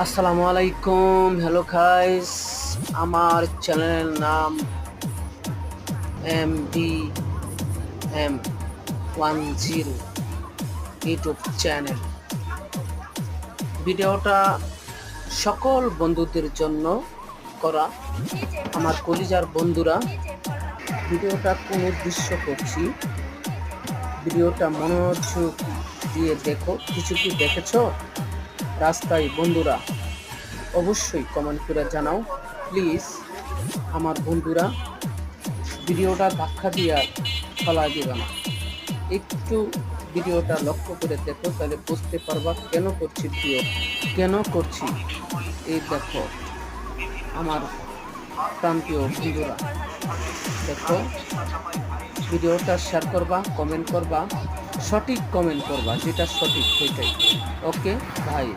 আসসালামু আলাইকুম, hello guys. আমার চ্যানেলের নাম MDM10 ইউটিউব চ্যানেল। ভিডিওটা সকল বন্ধুদের জন্য করা, আমার কলিজার বন্ধুরা। ভিডিওটা কোন উদ্দেশ্য করছি, ভিডিওটা মনোযোগ দিয়ে দেখো। কিছু কি দেখেছো রাস্তায় বন্ধুরা? অবশ্যই কমেন্ট করে জানাও প্লিজ। আমার বন্ধুরা, ভিডিওটা ধাক্কা দিয়ে ফেলা দিবে না, একটু ভিডিওটা লক্ষ্য করে দেখো, তাহলে বুঝতে পারবা কেন করছি ভিডিও, কেন করছি। এই দেখো আমার প্রান্তীয় বন্ধুরা, দেখো ভিডিওটা শেয়ার করবা, কমেন্ট করবা, সঠিক কমেন্ট করবা, যেটা সঠিক সেটাই। ওকে ভাই।